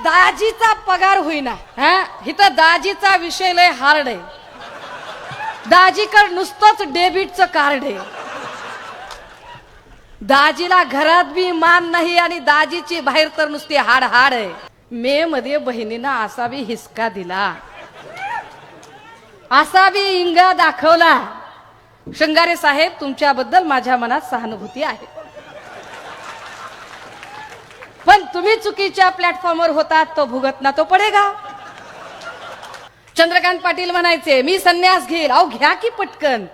दाजीचा पगार होईना इथं दाजीचा विषय लय हार्ड आहे. दाजीकडे नुसतंच डेबिटचं कार्ड आहे. दाजीला घरात बी मान नाही आणि दाजीची बाहेर तर नुसती हाड हाड आहे. मे मध्ये बहिणींना असा बी हिसका दिला, असा बी इंगा दाखवला. शृंगारे साहेब, तुमच्याबद्दल माझ्या मनात सहानुभूती आहे, पण तुम्ही चुकीच्या प्लॅटफॉर्मवर होतात तो भुगतना तो पडेगा. चंद्रकांत पाटील म्हणायचे मी संन्यास घेईल. अहो घ्या की पटकन,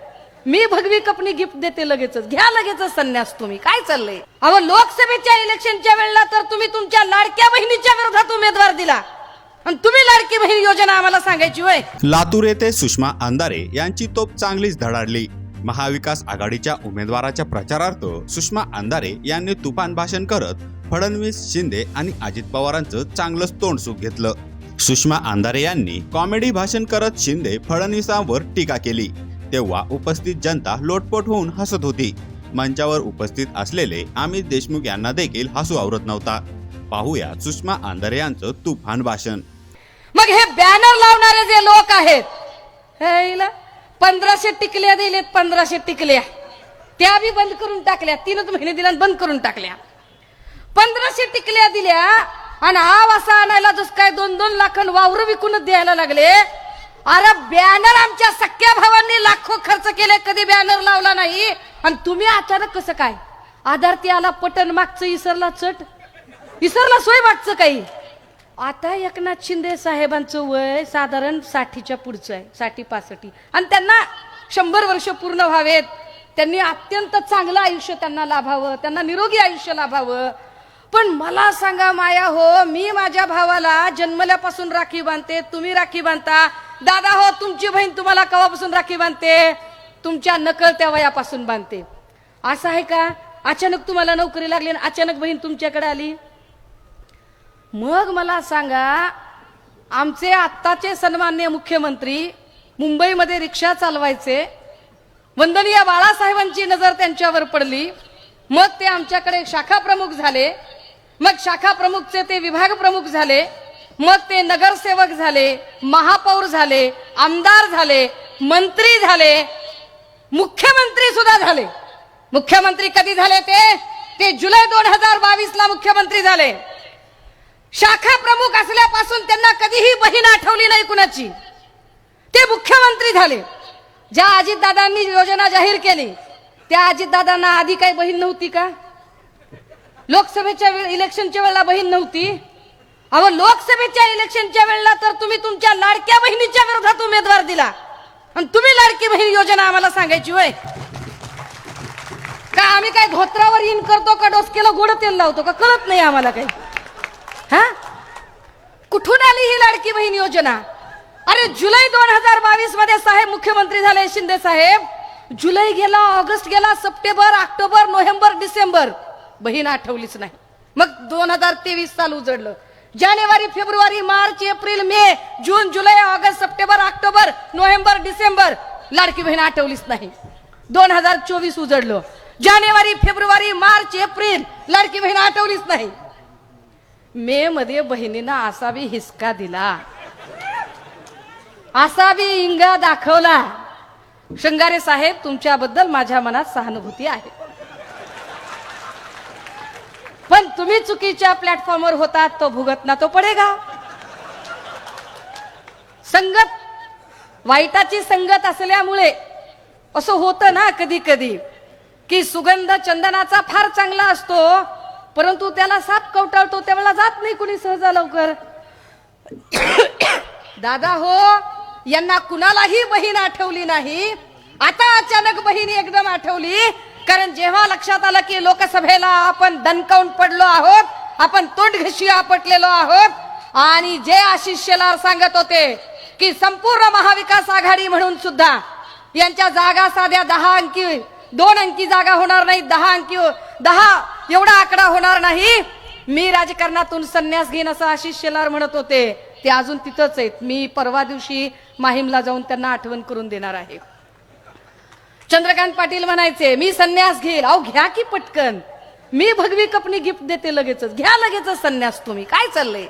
मी भगवी कपनी गिफ्ट देते लगेचच, घ्या लगेचच संन्यास. तुम्ही काय चाललंय? अहो लोकसभेच्या इलेक्शनच्या वेळेला तर तुम्ही तुमच्या लाडक्या बहिणीच्या विरोधात उमेदवार दिला आणि तुम्ही लाडकी बहीण योजना आम्हाला सांगायची होय. लातूर येथे सुषमा अंधारे यांची तोप चांगलीच धडाडली. महाविकास आघाडीच्या उमेदवाराच्या प्रचारार्थ सुषमा अंधारे यांनी तुफान भाषण करत फडणवीस, शिंदे आणि अजित पवारांचं चांगलंच तोंड सुख घेतलं. सुषमा अंधारे यांनी कॉमेडी भाषण करत शिंदे, फडणवीसांवर टीका केली. तेव्हा उपस्थित जनता लोटपोट होऊन हसत होती. मंचावर उपस्थित असलेले अमित देशमुख यांना देखील हसू आवरत नव्हता. पाहूया सुषमा अंधारे यांचं तुफान भाषण. मग हे बॅनर लावणारे जे लोक आहेत, 1500 टिकल्या दिलेत, 1500 टिकल्या त्या बी बंद करून टाकल्या. 3 महिने दिल्या बंद करून टाकल्या. 1500 टिकल्या दिल्या आणि आव असा आणायला जस काय 2-2 लाख वावर विकूनच द्यायला लागले. अरे बॅनर आमच्या सख्या भावांनी लाखो खर्च केले, कधी बॅनर लावला नाही आणि तुम्ही अचानक कसं काय? आधार ते आला पटन मागचं इसरला चट, इसरला सोय मागचं काही. आता एकनाथ शिंदे साहेबांचं वय साधारण 60च्या पुढचं आहे, 60-65 आणि त्यांना 100 वर्ष पूर्ण व्हावेत. त्यांनी अत्यंत चांगलं आयुष्य त्यांना लाभावं, त्यांना निरोगी आयुष्य लाभावं. पण मला सांगा माया हो, मी माझ्या भावाला जन्मल्यापासून राखी बांधते, तुम्ही राखी बांधता. दादा हो, तुमची बहीण तुम्हाला केव्हापासून राखी बांधते? तुमच्या नकळत्या वयापासून बांधते. असं आहे का? अचानक तुम्हाला नोकरी लागली आणि अचानक बहीण तुमच्याकडे आली. मग मला सांगा, आमचे आत्ताचे सन्माननीय मुख्यमंत्री मुंबईमध्ये रिक्षा चालवायचे, वंदनीय बाळासाहेबांची नजर त्यांच्यावर पडली. मग ते आमच्याकडे शाखा प्रमुख झाले, मग शाखा प्रमुखचे ते विभाग प्रमुख झाले, मग ते नगरसेवक झाले, महापौर झाले, आमदार झाले, मंत्री झाले, मुख्यमंत्री सुद्धा झाले. मुख्यमंत्री कधी झाले? ते जुलै 2022 ला मुख्यमंत्री झाले. शाखा प्रमुख असल्यापासून त्यांना कधीही बहीण आठवली नाही कुणाची. ते मुख्यमंत्री झाले. ज्या अजितदादांनी योजना जाहीर केली त्या अजितदादांना आधी काही बहीण नव्हती का? लोकसभेच्या इलेक्शनच्या वेळेला बहीण नव्हती. अहो लोकसभेच्या इलेक्शनच्या वेळेला तर तुम्ही तुमच्या लाडक्या बहिणीच्या विरोधात उमेदवार दिला आणि तुम्ही लाडकी बहीण योजना आम्हाला सांगायची होय. का आम्ही काय धोत्रावर इन करतो का डोसकेला गोड तेल लावतो का? कळत नाही आम्हाला काही. कुठून आली ही लाडकी बहीण योजना? अरे जुलै 2022 मध्ये साहेब मुख्यमंत्री झाले शिंदे साहेब. जुलै गेला, ऑगस्ट गेला, सप्टेंबर, ऑक्टोबर, नोव्हेंबर, डिसेंबर, बहीण आठवलीच नाही. मग 2023 साल उजडलं. जानेवारी, फेब्रुवारी, मार्च, एप्रिल, मे, जून, जुलै, ऑगस्ट, सप्टेंबर, ऑक्टोबर, नोव्हेंबर, डिसेंबर, लाडकी बहीण आठवलीच नाही. 2024 उजडलं. जानेवारी, फेब्रुवारी, मार्च, एप्रिल, लाडकी बहीण आठवलीच नाही. मे मध्ये बहिणींना असा बी हिसका दिला, असा बी इंगा दाखवला. शृंगारे साहेब, तुमच्याबद्दल माझ्या मनात सहानुभूती आहे, पण तुम्ही चुकीच्या प्लॅटफॉर्मवर होतात तो भुगतना तो पडेगा. संगत, वाईटाची संगत असल्यामुळे असं होतं ना कधी कधी की सुगंध चंदनाचा फार चांगला असतो, परंतु त्याला साप कवटाळतो त्यावेळेला जात नाही कुणी सहजा लवकर. दादा हो, यांना कुणालाही बहीण आठवली नाही. आता अचानक बहीण एकदम आठवली, कारण जेव्हा लक्षात आलं की लोकसभेला आपण दणकावून पडलो आहोत, आपण तोंडघशी आपटलेलो आहोत आणि जे आशिष शेलार सांगत होते की संपूर्ण महाविकास आघाडी म्हणून सुद्धा यांच्या जागा साध्या 10 अंकी, 2 अंकी जागा होणार नाही, 10 अंकी, 10 एवढा आकडा होणार नाही. मी राजकारणातून संन्यास घेईन असं आशिष शेलार म्हणत होते. ते अजून तिथंच आहेत. मी परवा दिवशी माहीमला जाऊन त्यांना आठवण करून देणार आहे. चंद्रकांत पाटील म्हणायचे मी संन्यास घेईल. अहो घ्या की पटकन, मी भगवी कपनी गिफ्ट देते लगेचच, घ्या लगेचच संन्यास. तुम्ही काय चाललंय?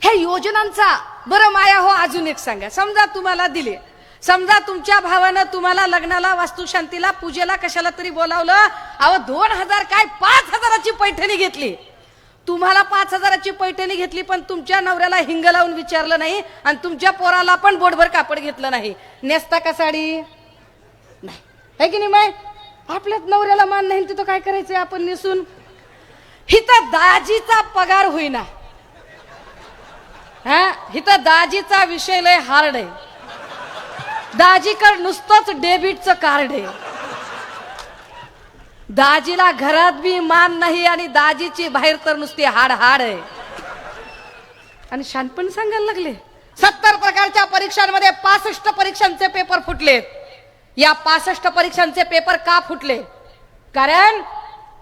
ह्या योजनांचा बरं माया हो अजून एक सांगा. समजा तुम्हाला दिले, समजा तुमच्या भावानं तुम्हाला लग्नाला, वास्तुशांतीला, पूजेला कशाला तरी बोलावलं, अहो 2000 काय 5000ची पैठणी घेतली. तुम्हाला 5000ची पैठणी घेतली, पण तुमच्या नवऱ्याला हिंग लावून विचारलं नाही आणि तुमच्या पोराला पण बोटभर कापड घेतलं नाही. नेसता का साडी? नाही, है की नाही? माय आपल्याच नवऱ्याला मान नाही तिथं काय करायचंय आपण नेसून? हिथं दाजीचा पगार होईना, हा हिथं दाजीचा विषय लय हार्ड आहे. दाजीकडे नुसतंच डेबिटचं कार्ड आहे. दाजीला घरात बी मान नाही आणि दाजीची बाहेर तर नुसती हाड हाड आहे. आणि शानपण सांगायला लागले. 70 प्रकारच्या परीक्षांमध्ये 65 परीक्षांचे पेपर फुटलेत. या 65 परीक्षांचे पेपर का फुटले? कारण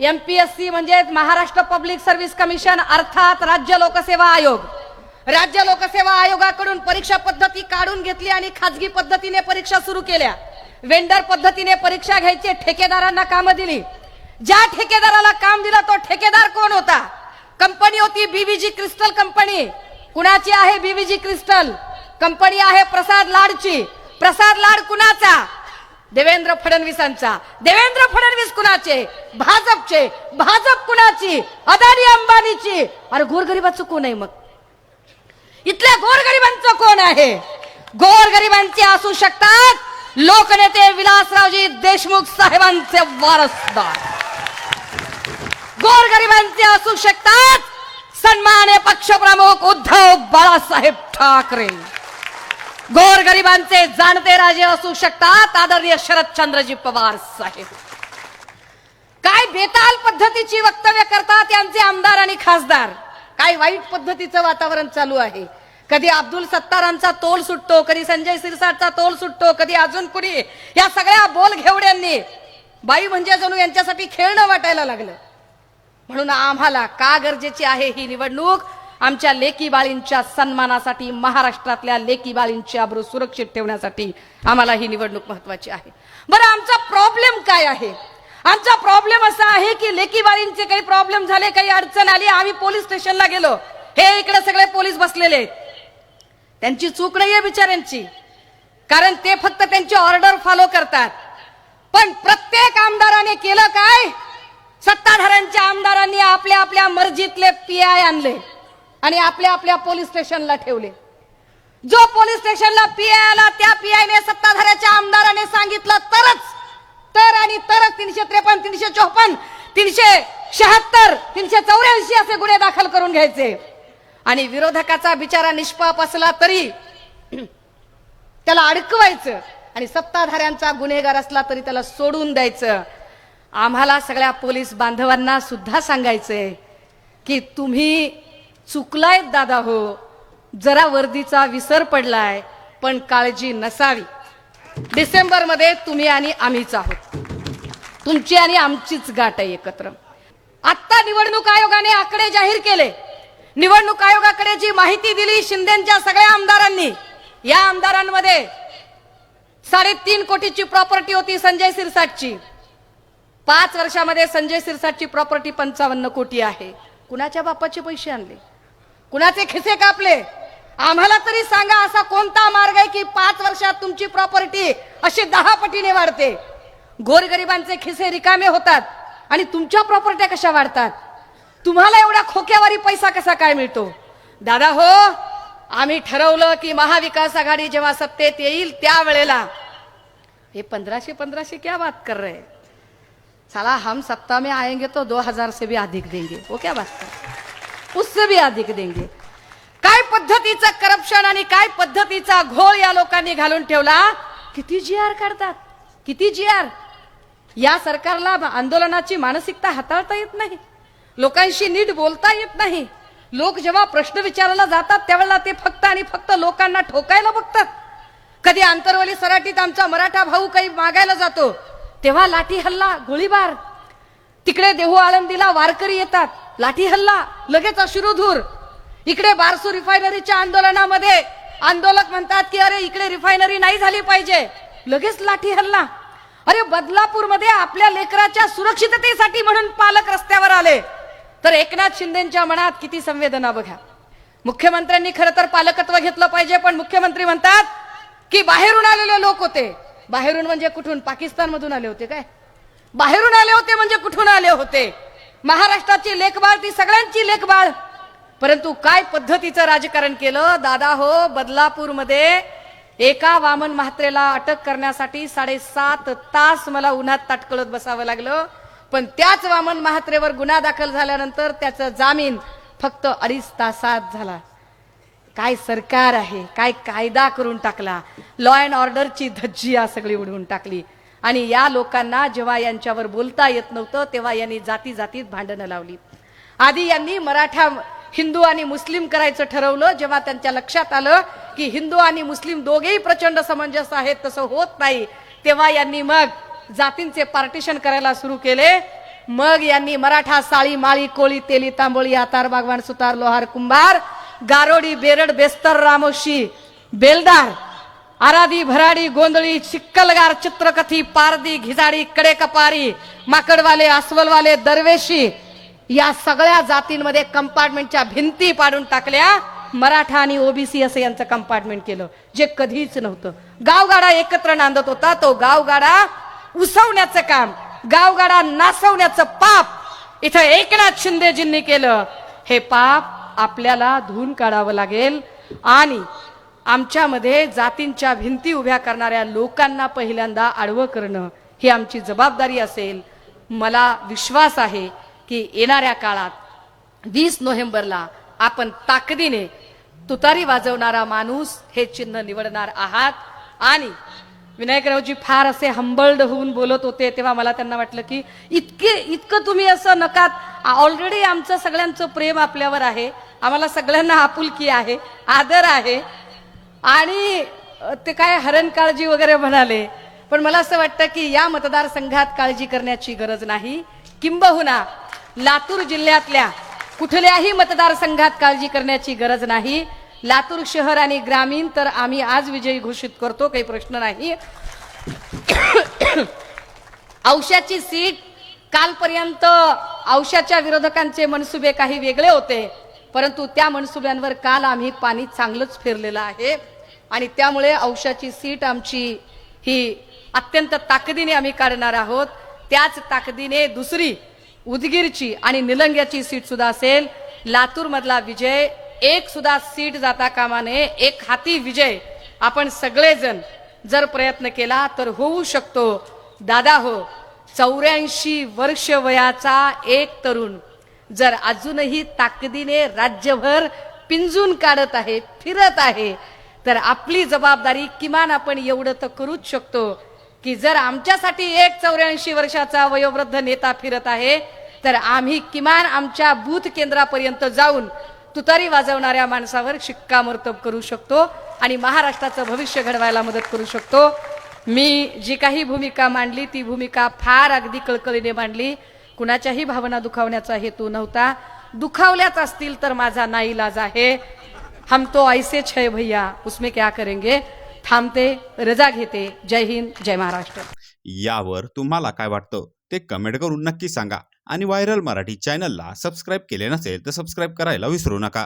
MPSC म्हणजे महाराष्ट्र पब्लिक सर्व्हिस कमिशन अर्थात राज्य लोकसेवा आयोग, राज्य लोकसेवा आयोगाकडून परीक्षा पद्धती काढून घेतली आणि खाजगी पद्धतीने परीक्षा सुरू केल्या. वेंडर पद्धतीने परीक्षा घ्यायची, ठेकेदारांना कामं दिली. ज्या ठेकेदाराला काम दिलं तो ठेकेदार कोण होता? कंपनी होती BVG क्रिस्टल कंपनी. कुणाची आहे BVG क्रिस्टल कंपनी? आहे प्रसाद लाडची. प्रसाद लाड कुणाचा? देवेंद्र फडणवीसांचा. देवेंद्र फडणवीस कुणाचे? भाजपचे. भाजप कुणाची? अदानी अंबानीची. अरे गोरगरिबाचं कोण आहे मग? इथल्या गोरगरिबांचं कोण आहे? गोरगरिबांचे असू शकतात लोकनेते विलासरावजी देशमुख साहेबांचे वारसदार. गोरगरिबांचे असू शकतात सन्मान्य पक्षप्रमुख उद्धव बाळासाहेब ठाकरे. गोरगरिबांचे जाणते राजे असू शकतात आदरणीय शरदचंद्रजी पवार साहेब. काय बेताल पद्धतीची वक्तव्य करतात यांचे आमदार आणि खासदार. काय वाईट पद्धतीचं वातावरण चालू आहे. कधी अब्दुल सत्तारांचा तोल सुटतो, कधी संजय सिरसाटचा तोल सुटतो, कधी अजून कुणी. या सगळ्या बोल घेवड्यांनी बाई म्हणजे जणू यांच्यासाठी खेळणं वाटायला लागलं. म्हणून आम्हाला का गरजेची आहे ही निवडणूक? आमच्या लेकी बाळींच्या सन्मानासाठी, महाराष्ट्रातल्या लेकी बाळींची आबरू सुरक्षित ठेवण्यासाठी आम्हाला ही निवडणूक महत्वाची आहे. बरं, आमचा प्रॉब्लेम काय आहे? आमचा प्रॉब्लेम असा आहे की लेकी बाळींचे काही प्रॉब्लेम झाले, काही अडचण आली, आम्ही पोलीस स्टेशनला गेलो. हे इकडे सगळे पोलीस बसलेले आहेत. त्यांची चूक नाहीये बिचाऱ्यांची, कारण ते फक्त त्यांची ऑर्डर फॉलो करतात. पण प्रत्येक आमदाराने केलं काय? सत्ताधाऱ्यांच्या आमदारांनी आपल्या आपल्या मर्जीतले PI आणले आणि आपल्या आपल्या पोलीस स्टेशनला ठेवले. जो पोलीस स्टेशनला PI आला त्या PIने सत्ताधाऱ्याच्या आमदाराने सांगितलं तरच आणि तरच 353, 354, 376, 384 असे गुन्हे दाखल करून घ्यायचे. आणि विरोधकाचा बिचारा निष्पाप असला तरी त्याला अडकवायचं आणि सत्ताधाऱ्यांचा गुन्हेगार असला तरी त्याला सोडून द्यायचं. आम्हाला सगळ्या पोलीस बांधवांना सुद्धा सांगायचंय की तुम्ही चुकलाय दादा हो, जरा वर्दीचा विसर पडलाय, पण काळजी नसावी. डिसेंबरमध्ये तुम्ही आणि आम्हीच आहोत. तुमची आणि आमचीच गाठ आहे एकत्र. आता निवडणूक आयोगाने आकडे जाहीर केले. निवडणूक आयोगाकडे जी माहिती दिली शिंदेच्या सगळ्या आमदारांनी, या आमदारांमध्ये 3.5 कोटीची प्रॉपर्टी होती संजय सिरसाटची. 5 वर्षामध्ये संजय सिरसाटची प्रॉपर्टी 55 कोटी आहे. कुणाच्या बापाचे पैसे आणले? कुणाचे खिसे कापले? आम्हाला तरी सांगा, असा कोणता मार्ग आहे की 5 वर्षात तुमची प्रॉपर्टी अशी 10 पटीने वाढते? गोरगरिबांचे खिसे रिकामे होतात आणि तुमच्या प्रॉपर्ट्या कशा वाढतात? तुम्हाला एवढा खोक्यावारी पैसा कसा काय मिळतो? दादा हो, आम्ही ठरवलं की महाविकास आघाडी जेव्हा सत्तेत येईल त्यावेळेला हे 1500 क्या बात कर रहे, साला हम सत्ता में आएंगे तो 2000 से भी अधिक देंगे. वो क्या बात कर, उससे भी अधिक देंगे. काय पद्धतीचं करप्शन आणि काय पद्धतीचा घोळ या लोकांनी घालून ठेवला. किती GR काढतात, किती GR. या सरकारला आंदोलनाची मानसिकता हाताळता येत नाही, लोकांशी नीट बोलता येत नाही. लोक जेव्हा प्रश्न विचारायला जातात त्यावेळेला ते फक्त आणि फक्त लोकांना ठोकायला बघतात. कधी आंतरवली सराटीत आमचा मराठा भाऊ काही मागायला जातो तेव्हा लाठी हल्ला, गोळीबार. तिकडे देहू आळंदीला वारकरी येतात, लाठी हल्ला, लगेच अश्रुधूर. इकडे बारसू रिफायनरीच्या आंदोलनामध्ये आंदोलक म्हणतात की अरे इकडे रिफायनरी नाही झाली पाहिजे, लगेच लाठी हल्ला. अरे बदलापूरमध्ये आपल्या लेकराच्या सुरक्षिततेसाठी म्हणून पालक रस्त्यावर आले तर एकनाथ शिंदेच्या मनात किती संवेदना बघा. मुख्यमंत्र्यांनी खरं तर पालकत्व घेतलं पाहिजे, पण मुख्यमंत्री म्हणतात की बाहेरून आलेले लोक होते. बाहेरून म्हणजे कुठून? पाकिस्तान मधून आले होते काय? बाहेरून आले होते म्हणजे कुठून आले होते? महाराष्ट्राची लेखबाळ ती सगळ्यांची लेखबाळ. परंतु काय पद्धतीचं राजकारण केलं दादा हो. बदलापूरमध्ये एका वामन म्हात्रेला अटक करण्यासाठी 7.5 तास मला उन्हात ताटकळत बसावं लागलं. पण त्याच वामन म्हात्रेवर गुन्हा दाखल झाल्यानंतर त्याचा जामीन फक्त 2.5 तासात झाला. काय सरकार आहे, काय कायदा करून टाकला. लॉ अँड ऑर्डरची धज्जिया सगळी उडवून टाकली. आणि या लोकांना जेव्हा यांच्यावर बोलता येत नव्हतं तेव्हा यांनी जाती जातीत भांडणं लावली. आधी यांनी मराठा हिंदू आणि मुस्लिम करायचं ठरवलं. जेव्हा त्यांच्या लक्षात आलं की हिंदू आणि मुस्लिम दोघेही प्रचंड समंजस आहेत, तसं होत नाही, तेव्हा यांनी मग जातींचे पार्टिशन करायला सुरू केले. मग यांनी मराठा साळी माळी कोळी तेली तांबोळी आतार बागवान सुतार लोहार कुंभार गारोडी बेरड बेस्तर रामोशी बेलदार आराधी भराडी गोंधळी चिक्कलगार चित्रकथी पारदी घिजाडी कडेकपारी माकडवाले अस्वलवाले दरवेशी या सगळ्या जातींमध्ये कंपार्टमेंटच्या भिंती पाडून टाकल्या. मराठा आणि ओबीसी असं यांचं कंपार्टमेंट केलं, जे कधीच नव्हतं. गावगाडा एकत्र नांदत होता, तो गावगाडा उसवण्याचं काम, गावगाडा नासवण्याचं पाप इथं एकनाथ शिंदेजींनी केलं. हे पाप आपल्याला धुवून काढावं लागेल आणि आमच्यामध्ये जातींच्या भिंती उभ्या करणाऱ्या लोकांना पहिल्यांदा आडवं करणं ही आमची जबाबदारी असेल. मला विश्वास आहे की येणाऱ्या काळात 20 नोव्हेंबरला आपण ताकदीने तुतारी वाजवणारा माणूस हे चिन्ह निवडणार आहात. आणि विनायकरावजी फार असे हंबल्ड होऊन बोलत होते तेव्हा मला त्यांना वाटलं की इतकं तुम्ही असं नकात. ऑलरेडी आमचं सगळ्यांचं प्रेम आपल्यावर आहे, आम्हाला सगळ्यांना आपुलकी आहे, आदर आहे. आणि ते काय हरण काळजी वगैरे म्हणाले, पण मला असं वाटतं की या मतदारसंघात काळजी करण्याची गरज नाही. किंबहुना लातूर जिल्ह्यातल्या कुठल्याही मतदारसंघात काळजी करण्याची गरज नाही. लातूर शहर आणि ग्रामीण तर आम्ही आज विजयी घोषित करतो, काही प्रश्न नाही. औशाची सीट कालपर्यंत औशाच्या विरोधकांचे मनसुबे काही वेगळे होते, परंतु त्या मनसुब्यांवर काल आम्ही पाणी चांगलंच फिरलेलं आहे. आणि त्यामुळे औशाची सीट आमची ही अत्यंत ताकदीने आम्ही काढणार आहोत. त्याच ताकदीने दुसरी उदगीरची आणि निलंग्याची सीट सुद्धा असेल. लातूर मधला विजय एक सुद्धा सीट जाता कामा नये, एक हाती विजय आपण सगळेजण जर प्रयत्न केला तर होऊ शकतो. दादा हो, 84 वर्ष वयाचा एक तरुण जर अजूनही ताकदीने राज्यभर पिंजून काढत आहे, फिरत आहे, तर आपली जबाबदारी किमान आपण एवढं तर करूच शकतो की जर आमच्यासाठी एक 84 वर्षाचा वयोवृद्ध नेता फिरत आहे तर आम्ही किमान आमच्या बूथ केंद्रापर्यंत जाऊन तुतारी वाजवणाऱ्या माणसावर शिक्कामोर्तब करू शकतो आणि महाराष्ट्राचं भविष्य घडवायला मदत करू शकतो. मी जी काही भूमिका मांडली ती भूमिका फार अगदी कळकळीने मांडली. कुणाच्याही भावना दुखावण्याचा हेतू नव्हता. दुखावल्याच असतील तर माझा नाईलाज आहे. हम तो ऐसे छे भैया, उसमें क्या करेंगे. थांबते, रजा घेते. जय हिंद, जय महाराष्ट्र. यावर तुम्हाला काय वाटतं ते कमेंट करून नक्की सांगा आणि व्हायरल मराठी चॅनलला सबस्क्राईब केले नसेल तर सबस्क्राईब करायला विसरू नका.